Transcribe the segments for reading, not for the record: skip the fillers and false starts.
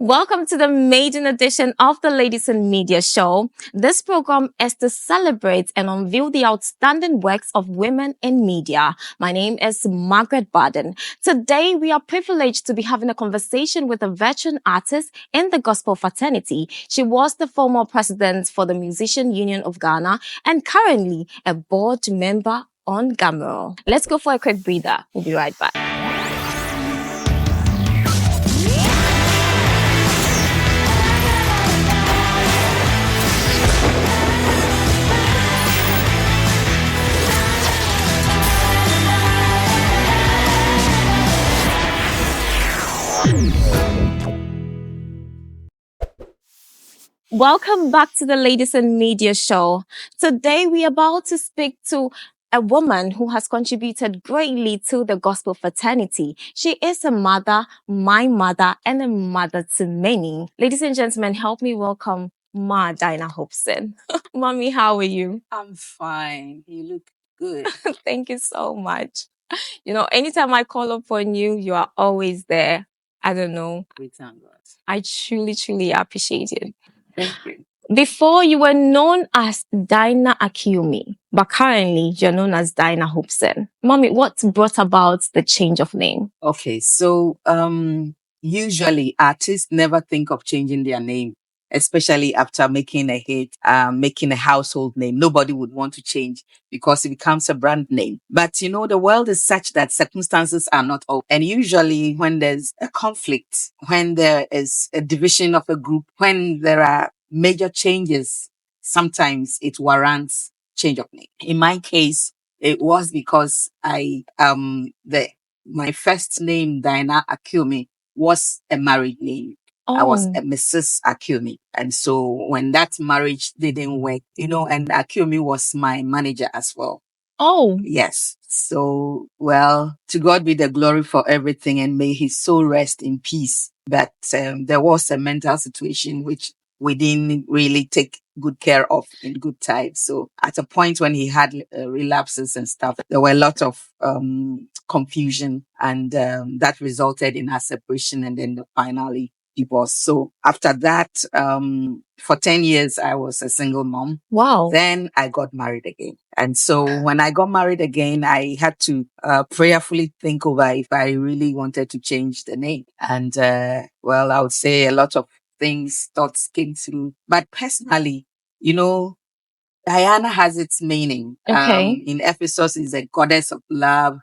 Welcome to the maiden edition of the Ladies in Media Show. This program is to celebrate and unveil the outstanding works of women in media. My name is Margaret Barden. Today, we are privileged to be having a conversation with a veteran artist in the gospel fraternity. She was the former president for the Musician Union of Ghana and currently a board member on Gamero. Let's go for a quick breather. We'll be right back. Welcome back to the Ladies in Media Show. Today we are about to speak to a woman who has contributed greatly to the gospel fraternity. She is a mother, my mother, and a mother to many. Ladies and gentlemen, help me welcome DAINA Hopeson. Mommy, how are you? I'm fine. You look good. Thank you so much. You know, anytime I call upon you, you are always there. I don't know. We thank God. I truly appreciate it. Thank you. Before you were known as DAINA Akiumi, but currently you're known as DAINA Hopeson. Mommy, what brought about the change of name? Okay, so usually artists never think of changing their name, especially after making a hit, making a household name. Nobody would want to change because it becomes a brand name. But you know, the world is such that circumstances are not all. And usually when there's a conflict, when there is a division of a group, when there are major changes, sometimes it warrants change of name. In my case, it was because my first name, DAINA Akiumi, was a married name. I was a Mrs. Akiumi. And so when that marriage didn't work, you know, and Akiumi was my manager as well. Oh. Yes. So, well, to God be the glory for everything and may his soul rest in peace. But there was a mental situation which we didn't really take good care of in good time. So at a point when he had relapses and stuff, there were a lot of confusion and that resulted in our separation and then finally divorce. So after that, for 10 years, I was a single mom. Wow. Then I got married again. And so when I got married again, I had to prayerfully think over if I really wanted to change the name. And well, I would say a lot of thoughts came through. But personally, you know, Diana has its meaning. Okay. In Ephesus is a goddess of love.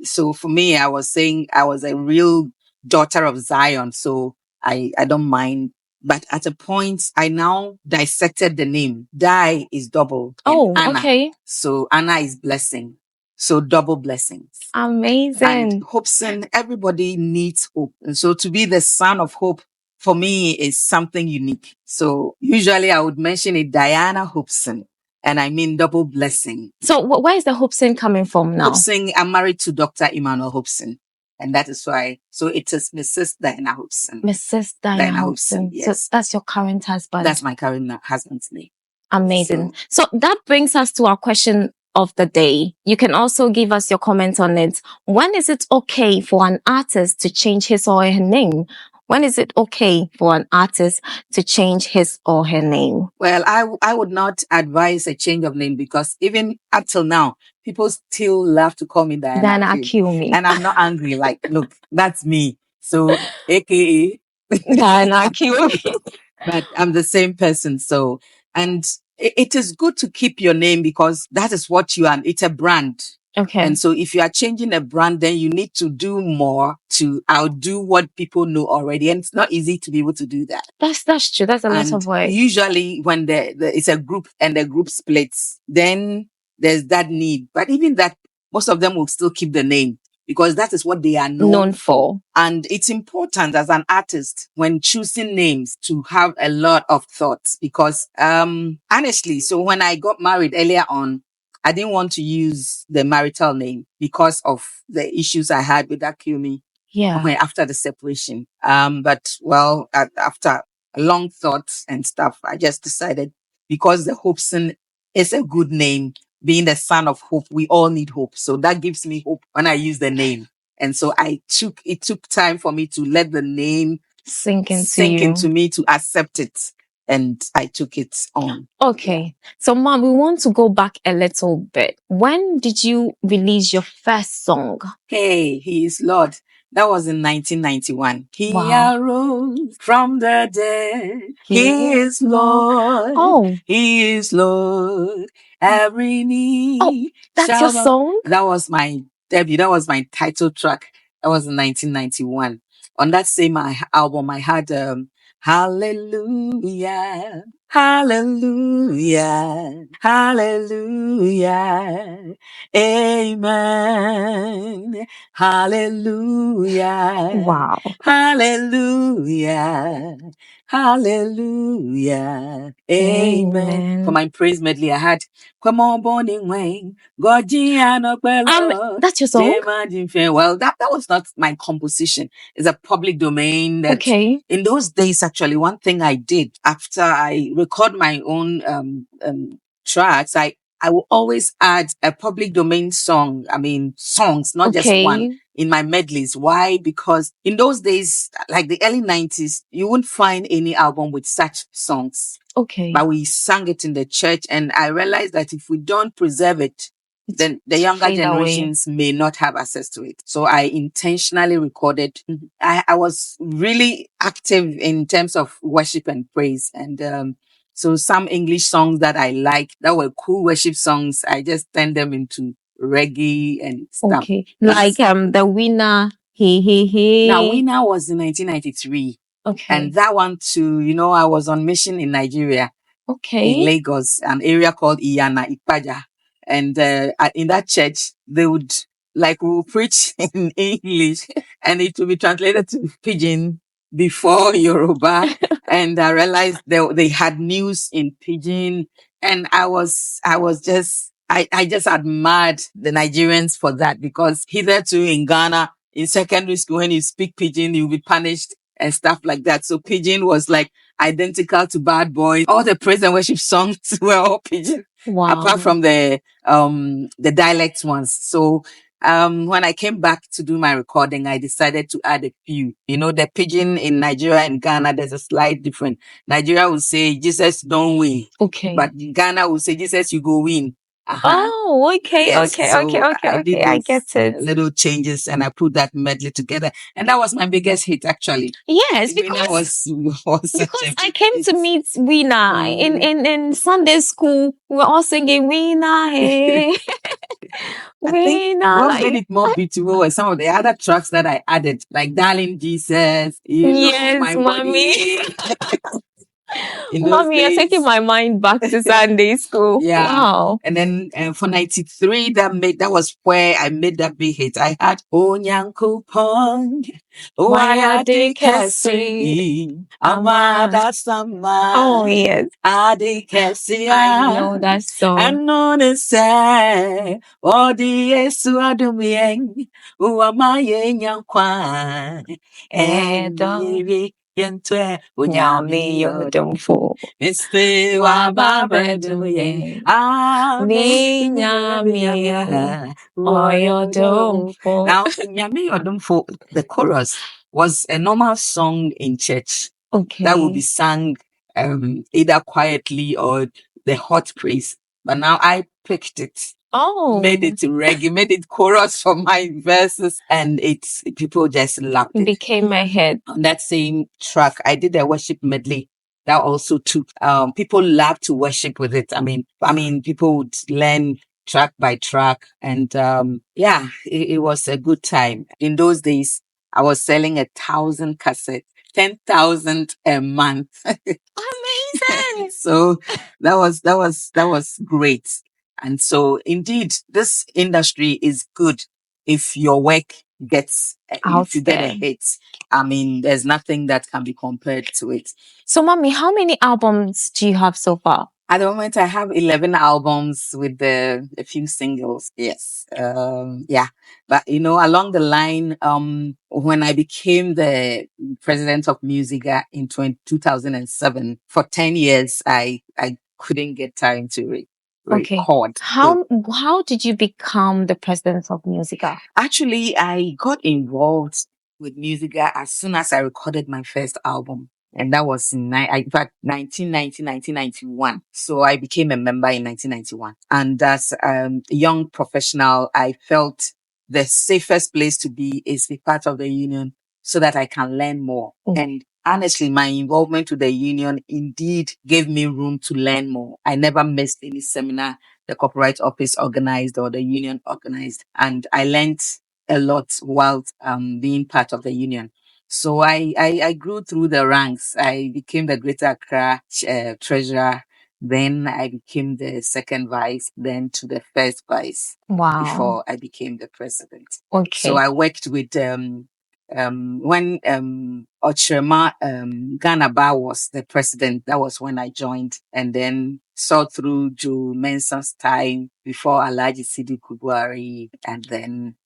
So for me, I was saying I was a real daughter of Zion. So I don't mind. But at a point, I now dissected the name. Di is double. Oh, Anna. okay. So Anna is blessing. So double blessings. Amazing. And Hopeson, everybody needs hope. And so to be the son of hope, for me, is something unique. So usually I would mention it DAINA Hopeson. And I mean double blessing. So where is the Hopeson coming from now? Hopeson, I'm married to Dr. Emmanuel Hopeson. And that is why. So it is Mrs. DAINA Hopeson. Mrs. DAINA Hopeson. Yes. So that's your current husband? That's my current husband's name. Amazing. So that brings us to our question of the day. You can also give us your comment on it. When is it okay for an artist to change his or her name? When is it okay for an artist to change his or her name? Well, I would not advise a change of name because even up till now, people still love to call me DAINA Akiumi. And I'm not angry. Like, look, that's me. So, AKA DAINA Akiumi. But I'm the same person. So, and it is good to keep your name because that is what you are. It's a brand. Okay. And so if you are changing a brand, then you need to do more to outdo what people know already. And it's not easy to be able to do that. That's true. That's a lot of work. Usually when it's a group and the group splits, then there's that need. But even that, most of them will still keep the name because that is what they are known for. And it's important as an artist when choosing names to have a lot of thoughts because, honestly, so when I got married earlier on, I didn't want to use the marital name because of the issues I had with Akiumi. Yeah. After the separation. But well, after a long thought and stuff, I just decided because the Hopeson is a good name, being the son of hope, we all need hope. So that gives me hope when I use the name. And so it took time for me to let the name sink into sink you. into me to accept it. And I took it on. Okay. So, Mom, we want to go back a little bit. When did you release your first song? Hey, He is Lord. That was in 1991. He Wow. arose from the dead. He He is Lord. Oh, He is Lord. Every knee that's your shall bow. song? That was my debut. That was my title track. That was in 1991. On that same album, I had Hallelujah, Hallelujah, Hallelujah, Amen, Hallelujah, Wow. Hallelujah, Hallelujah, Amen. For my praise medley, I had Come on, Bonnie Wayne, Gorgiano Bello. That's your song? Well, that was not my composition. It's a public domain that Okay. in those days, actually, one thing I did after I record my own tracks, I will always add a public domain song. I mean, songs, not just one, in my medleys. Why? Because in those days, like the early 90s, you wouldn't find any album with such songs. Okay. But we sang it in the church, and I realized that if we don't preserve it, then the younger generations may not have access to it. So I intentionally recorded. I was really active in terms of worship and praise. And so some English songs that I liked that were cool worship songs, I just turned them into reggae and stuff. Okay. Like the Winner, Hey. Now, Winner was in 1993. Okay. And that one too, I was on mission in Nigeria. Okay. In Lagos, an area called Iyana Ipaja. And in that church, they would, we will preach in English and it will be translated to Pidgin before Yoruba. And I realized they had news in Pidgin. And I just admired the Nigerians for that, because hitherto in Ghana, in secondary school, when you speak Pidgin, you'll be punished and stuff like that. So Pidgin was like identical to Bad Boys. All the praise and worship songs were all Pidgin. Wow. Apart from the dialect ones. So when I came back to do my recording, I decided to add a few. The Pidgin in Nigeria and Ghana, there's a slight difference. Nigeria will say, Jesus don't win. Okay. But Ghana will say, Jesus, you go win. Oh, okay, yes. Okay. I get it. Little changes, and I put that medley together, and that was my biggest hit, actually. Yes, because I came to meet Weena in Sunday school. We were all singing Weena, hey. Weena. What made it more beautiful were some of the other tracks that I added, like "Darling Jesus," yes, my mommy. Mommy, you're taking my mind back to Sunday school. Yeah. Wow. And then for 93, that was where I made that big hit. I had Onyanko Pong, Wayade Kesi, Amada Sama. Oh, yes. Ade Kesi. I know that song. And no say, Odi Yesu Adumien, Uamaye Nyankwan, and Yentwe unyami yodomfo Mr. Wababeduye Ami nyami oyodomfo. Now, Nyami Yodomfo, the chorus was a normal song in church. Okay. That would be sung either quietly or the hot praise. But now I picked it. Oh. Made it reggae, made it chorus for my verses, and people just loved it. It became a hit. On that same track, I did a worship medley that also took, people loved to worship with it. I mean, people would learn track by track, and it was a good time. In those days, I was selling 1,000 cassettes, 10,000 a month. Amazing! So that was great. And so indeed, this industry is good if your work gets out, if you get a hit. I mean, there's nothing that can be compared to it. So, Mommy, how many albums do you have so far? At the moment, I have 11 albums with a few singles. Yes. But along the line, when I became the president of Musica in 2007, for 10 years, I couldn't get time to record. How did you become the president of Musica? Actually, I got involved with music as soon as I recorded my first album. And that was in fact, 1991. So I became a member in 1991. And as a young professional, I felt the safest place to be is be part of the union so that I can learn more. And honestly, my involvement with the union indeed gave me room to learn more. I never missed any seminar the Copyright Office organized or the union organized. And I learned a lot while being part of the union. So I grew through the ranks. I became the Greater Accra treasurer. Then I became the second vice, then to the first vice. Wow. Before I became the president. Okay. So I worked with when Ochirema Ghana Bar was the president. That was when I joined, and then saw through Joe Mensah's time before Alhaji Sidi Kubwari, and then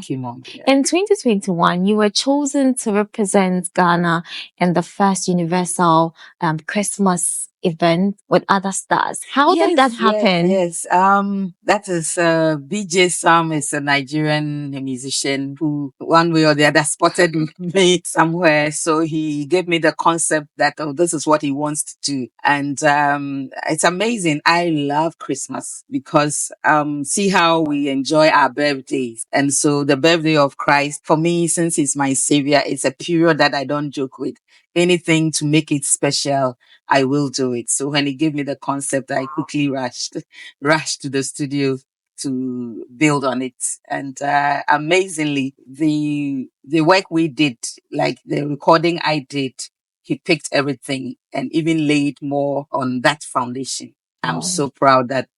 came on. Yeah. In 2021, you were chosen to represent Ghana in the first Universal Christmas event with other stars. How did that happen? Yes. That is BJ Sam is a Nigerian musician who one way or the other spotted me somewhere. So he gave me the concept that, oh, this is what he wants to do. And it's amazing. I love Christmas because see how we enjoy our birthdays. And so the birthday of Christ, for me, since he's my savior, it's a period that I don't joke with. Anything to make it special, I will do it. So when he gave me the concept, I quickly rushed to the studio to build on it. And amazingly, the work we did, like the recording I did, he picked everything and even laid more on that foundation. I'm so proud that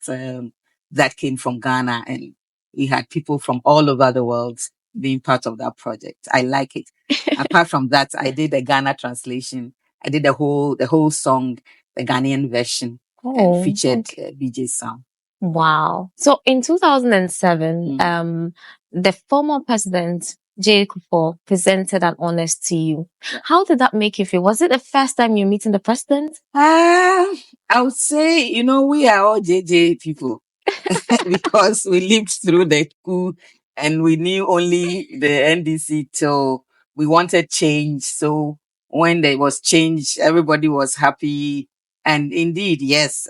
that came from Ghana, and we had people from all over the world being part of that project. I like it. Apart from that, I did a Ghana translation. I did the whole song, the Ghanaian version, and featured BJ Sam. Wow. So in 2007, the former president, J. Kufuor, presented an honors to you. How did that make you feel? Was it the first time you're meeting the president? I would say, we are all JJ people because we lived through the coup and we knew only the NDC till we wanted change. So when there was change, everybody was happy. And indeed, yes,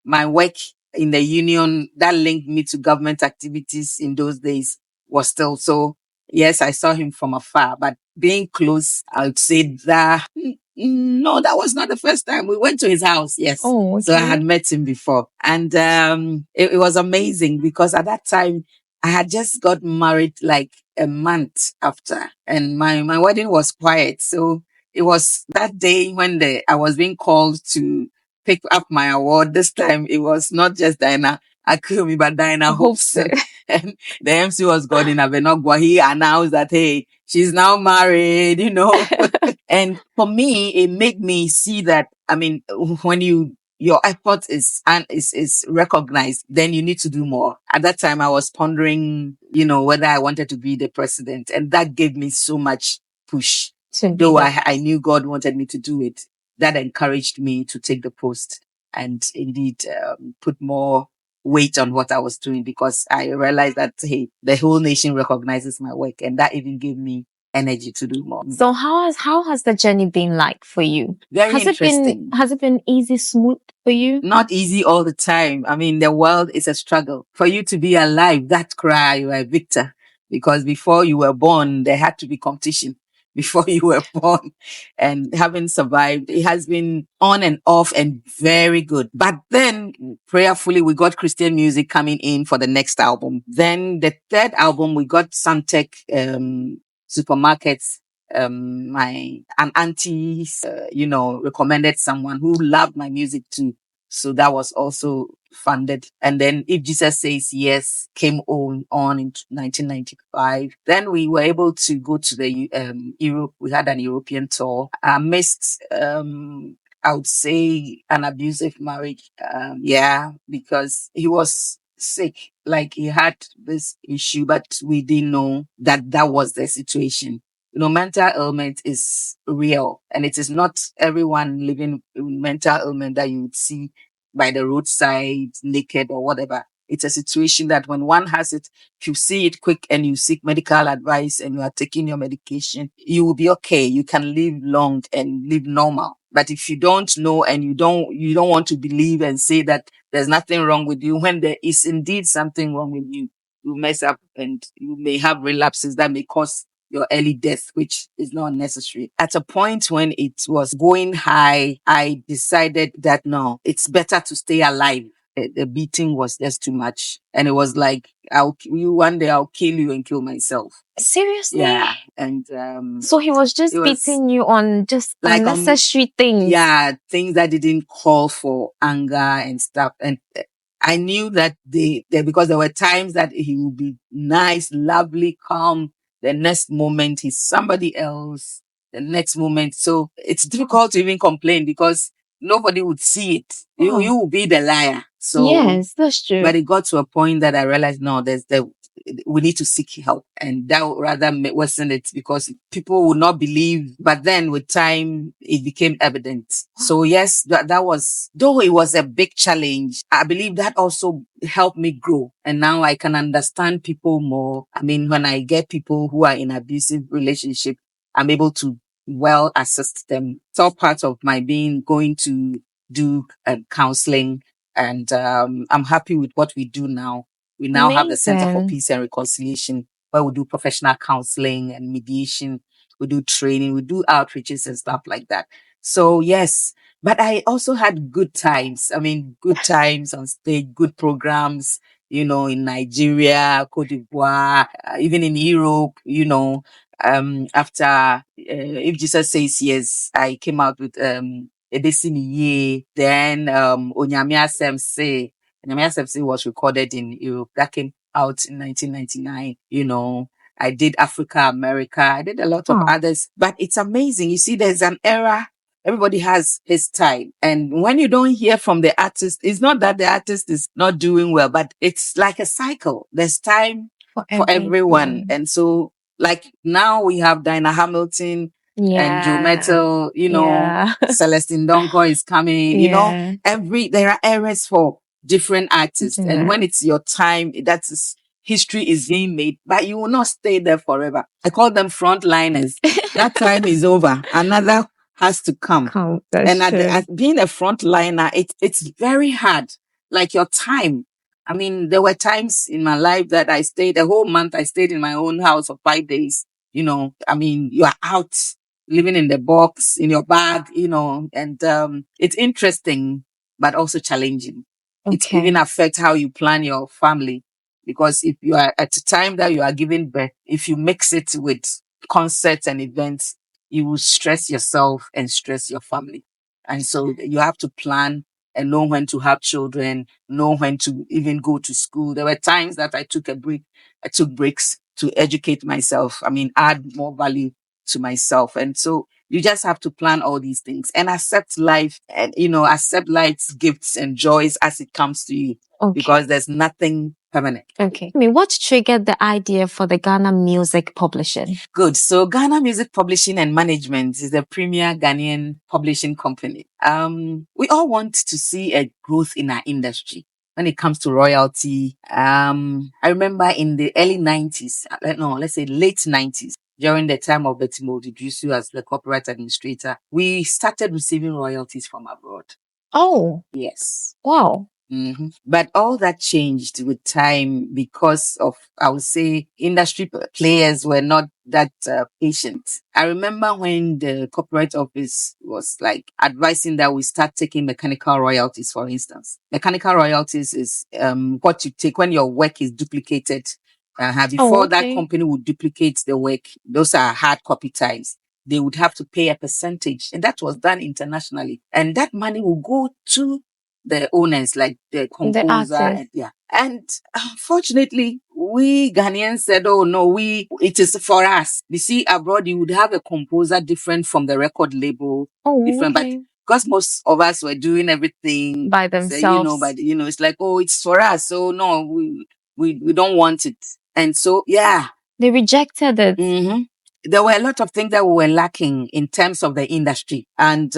my work in the union that linked me to government activities in those days was still so. Yes, I saw him from afar, but being close, I would say that no, that was not the first time. We went to his house, yes. Oh, okay. So I had met him before. And it was amazing because at that time, I had just got married like a month after, and my wedding was quiet. So it was that day when I was being called to pick up my award. This time it was not just DAINA Akumi, but DAINA Hopeson. And the MC was Gordon Avenogwa. He announced that, hey, she's now married, And for me, it made me see that, I mean, when your effort is recognized, then you need to do more. At that time, I was pondering, whether I wanted to be the president, and that gave me so much push. Though I knew God wanted me to do it, that encouraged me to take the post and indeed put more weight on what I was doing, because I realized that, hey, the whole nation recognizes my work, and that even gave me energy to do more. So how has the journey been like for you? Very interesting. Has it been easy, smooth for you? Not easy all the time. I mean, the world is a struggle. For you to be alive, that cry, you are a victor. Because before you were born, there had to be competition before you were born. And having survived, it has been on and off and very good. But then prayerfully, we got Christian music coming in for the next album. Then the third album, we got Suntech, supermarkets. An auntie, recommended someone who loved my music too. So that was also funded. And then If Jesus Says Yes came on in 1995. Then we were able to go to the Europe. We had an European tour. I missed, I would say, an abusive marriage. Because he was sick. Like he had this issue, but we didn't know that that was the situation. Mental ailment is real, and it is not everyone living with mental ailment that you would see by the roadside naked or whatever. it's a situation that when one has it, if you see it quick and you seek medical advice and you are taking your medication, you will be okay. You can live long and live normal. But if you don't know and you don't want to believe and say that there's nothing wrong with you, when there is indeed something wrong with you, you mess up and you may have relapses that may cause your early death, which is not necessary. At a point when it was going high, I decided that no, it's better to stay alive. The beating was just too much. And it was like, one day I'll kill you and kill myself. Seriously? Yeah. And, So he was just it was beating you on just like unnecessary things. yeah, things that didn't call for anger and stuff. And I knew that because there were times that he would be nice, lovely, calm. The next moment he's somebody else. The next moment. So it's difficult to even complain because nobody would see it. Oh. You will be the liar. So Yes, that's true. but it got to a point that I realized, no, we need to seek help. And that would rather worsen it because people would not believe. But then with time, it became evident. So yes, that was, though it was a big challenge, I believe that also helped me grow. And now I can understand people more. I mean, when I get people who are in abusive relationship, I'm able to well assist them. It's all part of my going to do counseling. And I'm happy with what we do now. We now have the Center for Amazing. Peace and Reconciliation, where we do professional counseling and mediation. We do training, we do outreaches and stuff like that. So yes, but I also had good times. I mean, good times on stage, good programs, in Nigeria, Cote d'Ivoire, even in Europe, after If Jesus Says Yes, I came out with Edesiniye, then Onyame Asem Se. Onyame Asem Se was recorded in Europe. That came out in 1999. I did Africa, America. I did a lot of others. But it's amazing. You see, there's an era. Everybody has his time. And when you don't hear from the artist, it's not that the artist is not doing well, but it's like a cycle. There's time for everyone. And so, like now we have Dinah Hamilton, and Joe Metal, Celestine Donko is coming, there are eras for different artists. And when it's your time, history is being made, but you will not stay there forever. I call them frontliners. That time is over. Another has to come. And being a frontliner, it's very hard. Like your time. I mean, there were times in my life that I stayed a whole month. I stayed in my own house for 5 days. I mean, you are out living in the box, in your bag, and it's interesting, but also challenging. It even affects how you plan your family. Because if you are at the time that you are giving birth, if you mix it with concerts and events, you will stress yourself and stress your family. And so you have to plan and know when to have children, know when to even go to school. There were times that I took a break. I took breaks to educate myself. I mean, add more value to myself. And so you just have to plan all these things and accept life and, accept life's gifts and joys as it comes to you. Because there's nothing permanent. I mean, what triggered the idea for the Ghana Music Publishing? Good. So Ghana Music Publishing and Management is the premier Ghanaian publishing company. We all want to see a growth in our industry. When it comes to royalty, I remember in the early 90s, let's say late 90s, during the time of Betty Moldidrusu as the corporate administrator, we started receiving royalties from abroad. Oh. Yes. Wow. Mm-hmm. But all that changed with time because of, I would say, industry players were not that patient. I remember when the corporate office was like advising that we start taking mechanical royalties, for instance. Mechanical royalties is what you take when your work is duplicated. Before that company would duplicate the work, those are hard copy types. They would have to pay a percentage, and that was done internationally. And that money will go to the owners, like the composer. And unfortunately, we Ghanaians said, oh no, it is for us. You see, abroad, you would have a composer different from the record label. But because most of us were doing everything by themselves, it's like, oh, it's for us. So no, we don't want it. And so, they rejected it. Mm-hmm. There were a lot of things that we were lacking in terms of the industry. And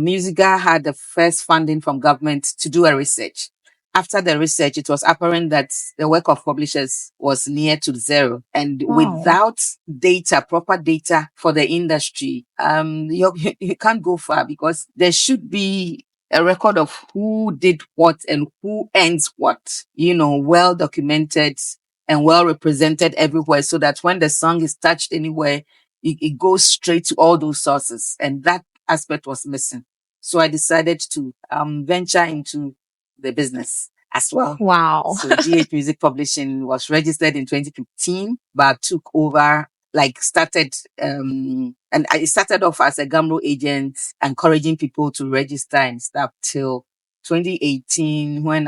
Musica had the first funding from government to do a research. after the research, it was apparent that the work of publishers was near to zero. And Wow. without data, proper data for the industry, you can't go far, because there should be a record of who did what and who earns what, well documented and well represented everywhere, so that when the song is touched anywhere, it goes straight to all those sources. And that aspect was missing. So I decided to venture into the business as well. Wow. So GH Music Publishing was registered in 2015, but took over, started, and I started off as a Gamro agent, encouraging people to register and stuff, till 2018, when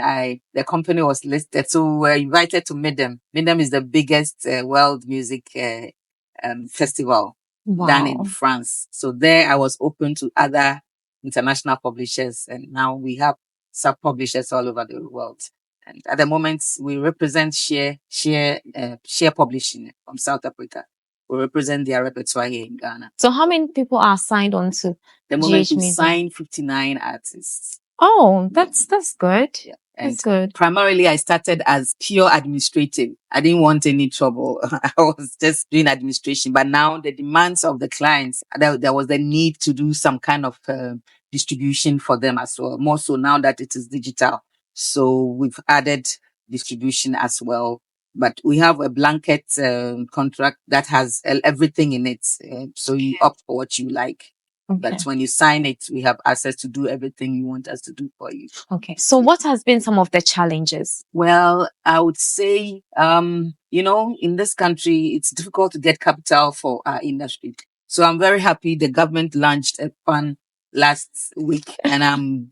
the company was listed. So we were invited to Midem. Midem is the biggest world music festival done in Wow. France. So there I was open to other international publishers, and now we have sub-publishers all over the world. And at the moment, we represent Share Publishing from South Africa. We represent their repertoire here in Ghana. So how many people are signed on to The moment GH we Music? signed 59 artists. Oh, that's good. Yeah. That's And good. primarily, I started as pure administrative. I didn't want any trouble. I was just doing administration. But now the demands of the clients, there was the need to do some kind of distribution for them as well. More so now that it is digital. So we've added distribution as well. But we have a blanket contract that has everything in it. So you opt for what you like. Okay. But when you sign it, we have access to do everything you want us to do for you. Okay. So what has been some of the challenges? Well, I would say, in this country, it's difficult to get capital for our industry. So I'm very happy the government launched a fund last week, and I'm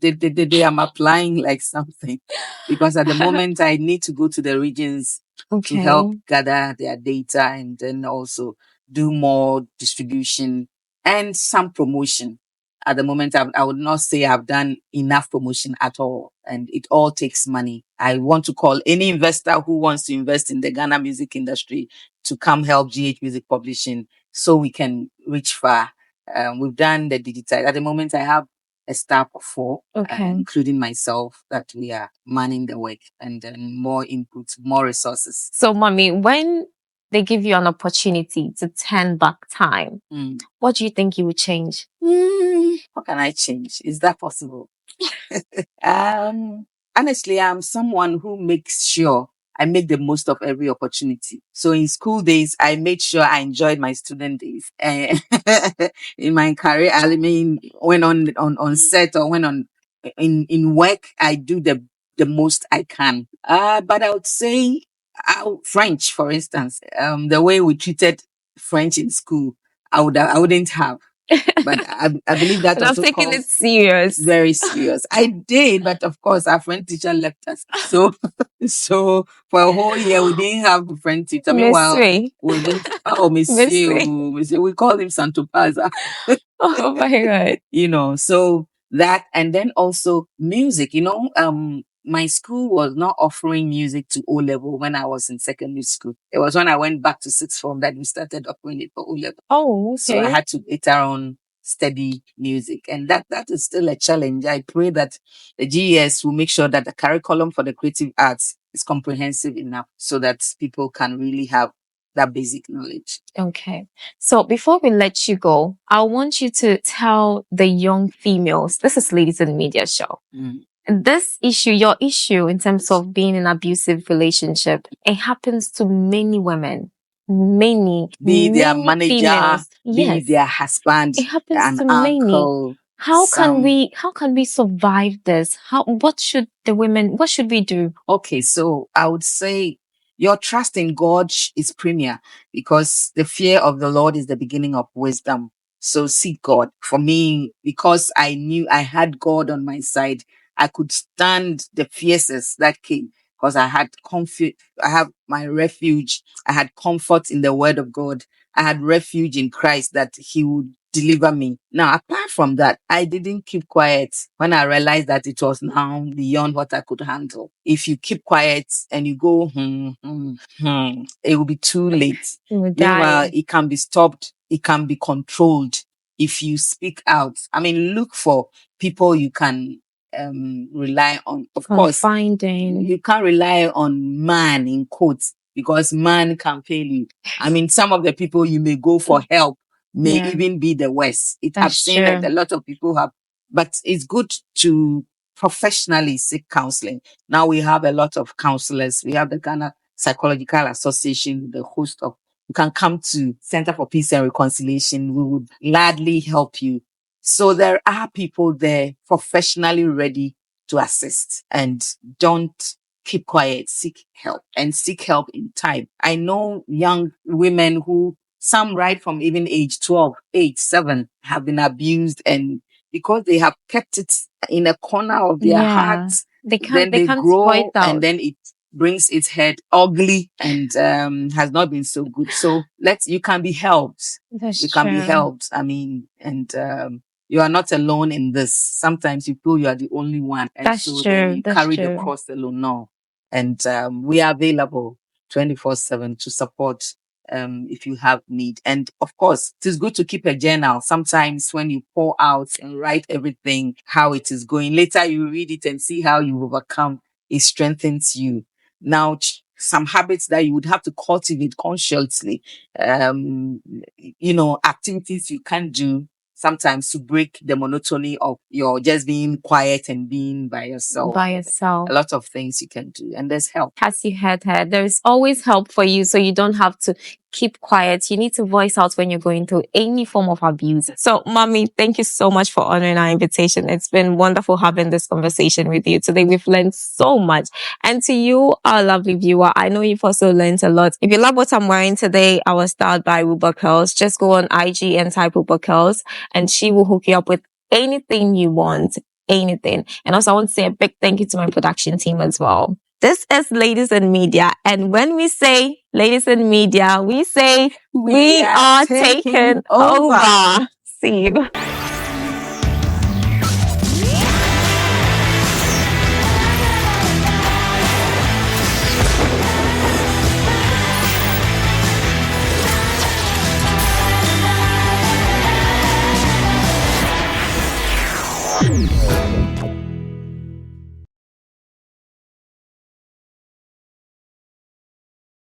applying like something, because at the moment I need to go to the regions to help gather their data, and then also do more distribution and some promotion. At the moment, I would not say I've done enough promotion at all, and it all takes money. I want to call any investor who wants to invest in the Ghana music industry to come help GH Music Publishing, so we can reach far. We've done the digital. At the moment, I have a staff of 4, including myself, that we are manning the work, and then more input, more resources. So, Mommy, when they give you an opportunity to turn back time, what do you think you would change? What can I change? Is that possible? Honestly, I'm someone who makes sure I make the most of every opportunity. So in school days, I made sure I enjoyed my student days. In my career, I mean, when on set or when in work, I do the most I can. But I would say French, for instance, the way we treated French in school, I wouldn't have. But I believe that I've taken it serious. Very serious. I did, but of course our French teacher left us. So for a whole year we didn't have a French teacher. Meanwhile, we didn't. Oh, Monsieur, we call him Santo Paza. Oh my God. So that, and then also music. My school was not offering music to O level when I was in secondary school. It was when I went back to sixth form that we started offering it for O level. Oh, okay. So I had to later on study music, and that is still a challenge. I pray that the GES will make sure that the curriculum for the creative arts is comprehensive enough so that people can really have that basic knowledge. Okay. So before we let you go, I want you to tell the young females, this is Ladies in Media show. This issue, your issue in terms of being in an abusive relationship, it happens to many women. Be their manager, females. be their husband, it happens to uncle. Many. How can we survive this? What should we do? Okay, so I would say your trust in God is premier, because the fear of the Lord is the beginning of wisdom. So seek God. For me, because I knew I had God on my side, I could stand the fiercest that came, because I had comfort. I have my refuge. I had comfort in the word of God. I had refuge in Christ, that he would deliver me. Now, apart from that, I didn't keep quiet when I realized that it was now beyond what I could handle. If you keep quiet and you go, it will be too late. Meanwhile, it can be stopped. It can be controlled if you speak out. I mean, look for people you can rely on, of course, Finding. you can't rely on man in quotes because man can fail you. I mean, some of the people you may go for help may Yeah. even be the worst. I've That's seen that true. a lot of people have, but it's good to professionally seek counseling. Now we have a lot of counselors. We have the Ghana Psychological Association, the host of, you can come to Center for Peace and Reconciliation. We would gladly help you. So there are people there professionally ready to assist, and don't keep quiet, seek help, and seek help in time. I know young women who, some right from even age 12, 8, 7, have been abused, and because they have kept it in a corner of their hearts, then they grow and then it brings its head ugly and has not been so good. So you can be helped. That's You can be true. helped. I mean, and you are not alone in this. Sometimes you feel you are the only one, and That's so true. then you That's carry the true. cross alone. No, and we are available 24/7 to support if you have need. And of course, it is good to keep a journal. Sometimes when you pour out and write everything, how it is going, later you read it and see how you overcome. It strengthens you. Now, some habits that you would have to cultivate consciously, activities you can do sometimes to break the monotony of your just being quiet and being by yourself. A lot of things you can do, and there's help. As you heard her, there is always help for you, so you don't have to keep quiet. You need to voice out when you're going through any form of abuse. So, Mommy, thank you so much for honoring our invitation. It's been wonderful having this conversation with you today. We've learned so much. And to you, our lovely viewer, I know you've also learned a lot. If you love what I'm wearing today, I was styled by Ruba Curls. Just go on IG and type Ruba Curls, and she will hook you up with anything you want. Anything. And also, I want to say a big thank you to my production team as well. This is Ladies in Media. And when we say Ladies in Media, we say we are taking over. See you.